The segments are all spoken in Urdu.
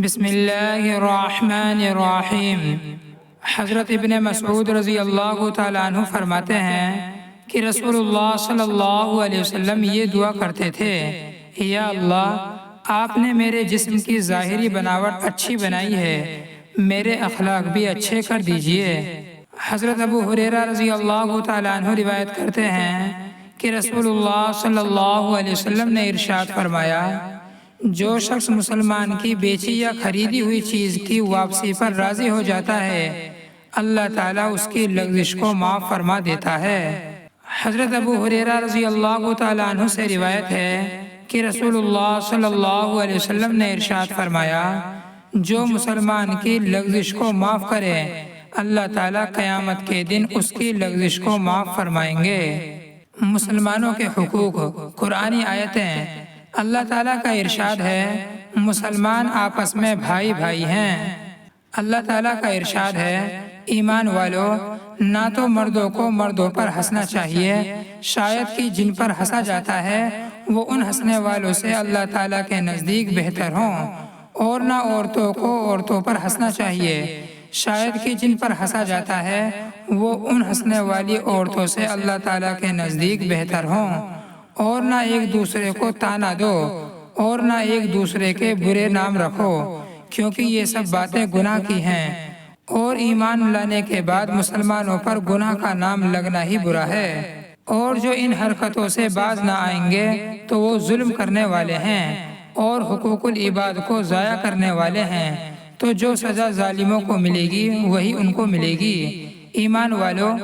بسم اللہ الرحمن الرحیم۔ حضرت ابن مسعود رضی اللہ تعالیٰ عنہ فرماتے ہیں کہ رسول اللہ صلی اللہ علیہ وسلم یہ دعا کرتے تھے، یا اللہ، آپ نے میرے جسم کی ظاہری بناوٹ اچھی بنائی ہے، میرے اخلاق بھی اچھے کر دیجئے۔ حضرت ابو ہریرہ رضی اللہ تعالیٰ عنہ روایت کرتے ہیں کہ رسول اللہ صلی اللہ علیہ وسلم نے ارشاد فرمایا، جو شخص مسلمان کی بیچی یا خریدی ہوئی چیز کی واپسی پر راضی ہو جاتا ہے، اللہ تعالیٰ اس کی لغزش کو معاف فرما دیتا ہے۔ حضرت ابو ہریرہ رضی اللہ تعالیٰ عنہ سے روایت ہے کہ رسول اللہ صلی اللہ علیہ وسلم نے ارشاد فرمایا، جو مسلمان کی لغزش کو معاف کرے، اللہ تعالیٰ قیامت کے دن اس کی لغزش کو معاف فرمائیں گے۔ مسلمانوں کے حقوق، قرآنی آیتیں۔ اللہ تعالیٰ کا ارشاد ہے، مسلمان آپس میں بھائی بھائی ہیں۔ اللہ تعالیٰ کا ارشاد ہے، ایمان والو، نہ تو مردوں کو مردوں پر ہنسنا چاہیے، شاید کہ جن پر ہنسا جاتا ہے وہ ان ہنسنے والوں سے اللہ تعالیٰ کے نزدیک بہتر ہوں، اور نہ عورتوں کو عورتوں پر ہنسنا چاہیے، شاید کہ جن پر ہنسا جاتا ہے وہ ان ہنسنے والی عورتوں سے اللہ تعالیٰ کے نزدیک بہتر ہوں، اور نہ ایک دوسرے کو طعنہ دو، اور نہ ایک دوسرے کے برے نام رکھو، کیونکہ یہ سب باتیں گناہ کی ہیں، اور ایمان لانے کے بعد مسلمانوں پر گناہ کا نام لگنا ہی برا ہے، اور جو ان حرکتوں سے باز نہ آئیں گے تو وہ ظلم کرنے والے ہیں اور حقوق العباد کو ضائع کرنے والے ہیں، تو جو سزا ظالموں کو ملے گی وہی ان کو ملے گی۔ ایمان والو،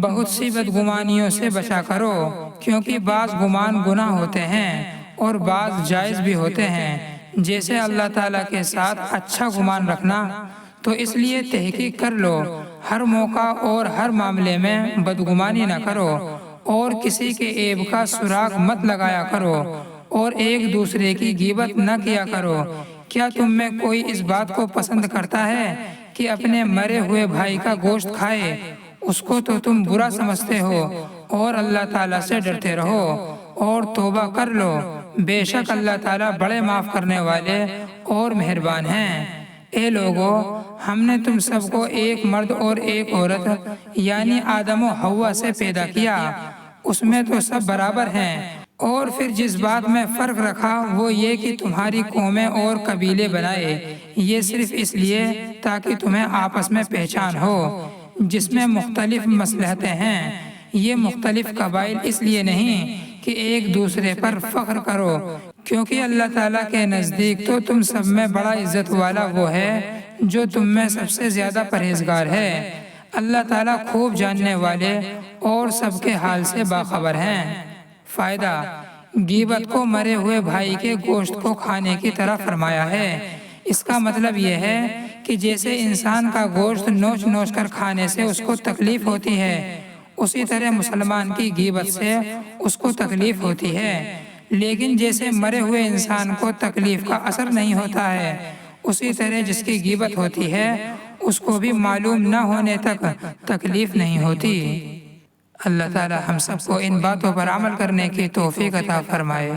بہت سی بدگمانیوں سے بچا کرو، کیونکہ بعض گمان گناہ ہوتے ہیں اور بعض جائز بھی ہوتے ہیں، جیسے اللہ تعالیٰ کے ساتھ اچھا گمان رکھنا۔ تو اس لیے تحقیق کر لو، ہر موقع اور ہر معاملے میں بدگمانی نہ کرو، اور کسی کے عیب کا سراغ مت لگایا کرو، اور ایک دوسرے کی غیبت نہ کیا کرو۔ کیا تم میں کوئی اس بات کو پسند کرتا ہے کہ اپنے مرے ہوئے بھائی کا گوشت کھائے؟ اس کو تو تم برا سمجھتے ہو، اور اللہ تعالیٰ سے ڈرتے رہو اور توبہ کر لو، بے شک اللہ تعالیٰ بڑے معاف کرنے والے اور مہربان ہیں۔ اے لوگو، ہم نے تم سب کو ایک مرد اور ایک عورت یعنی آدم و حوا سے پیدا کیا، اس میں تو سب برابر ہیں، اور پھر جس بات میں فرق رکھا وہ یہ کہ تمہاری قومیں اور قبیلے بنائے، یہ صرف اس لیے تاکہ تمہیں آپس میں پہچان ہو، جس میں مختلف مصلحتیں ہیں۔ یہ مختلف قبائل اس لیے نہیں کہ ایک دوسرے پر فخر کرو، کیونکہ اللہ تعالیٰ کے نزدیک تو تم سب میں بڑا عزت والا وہ ہے جو تم میں سب سے زیادہ پرہیزگار ہے۔ اللہ تعالیٰ خوب جاننے والے اور سب کے حال سے باخبر ہیں۔ فائدہ: غیبت کو مرے ہوئے بھائی کے گوشت کو کھانے کی طرح فرمایا ہے۔ اس کا مطلب یہ ہے کہ جیسے انسان کا گوشت نوچ نوچ کر کھانے سے اس کو تکلیف ہوتی ہے، اسی طرح مسلمان کی غیبت سے اس کو تکلیف ہوتی ہے، لیکن جیسے مرے ہوئے انسان کو تکلیف کا اثر نہیں ہوتا ہے، اسی طرح جس کی غیبت ہوتی ہے اس کو بھی معلوم نہ ہونے تک تکلیف نہیں ہوتی۔ اللہ تعالی ہم سب کو ان باتوں پر عمل کرنے کی توفیق عطا فرمائے۔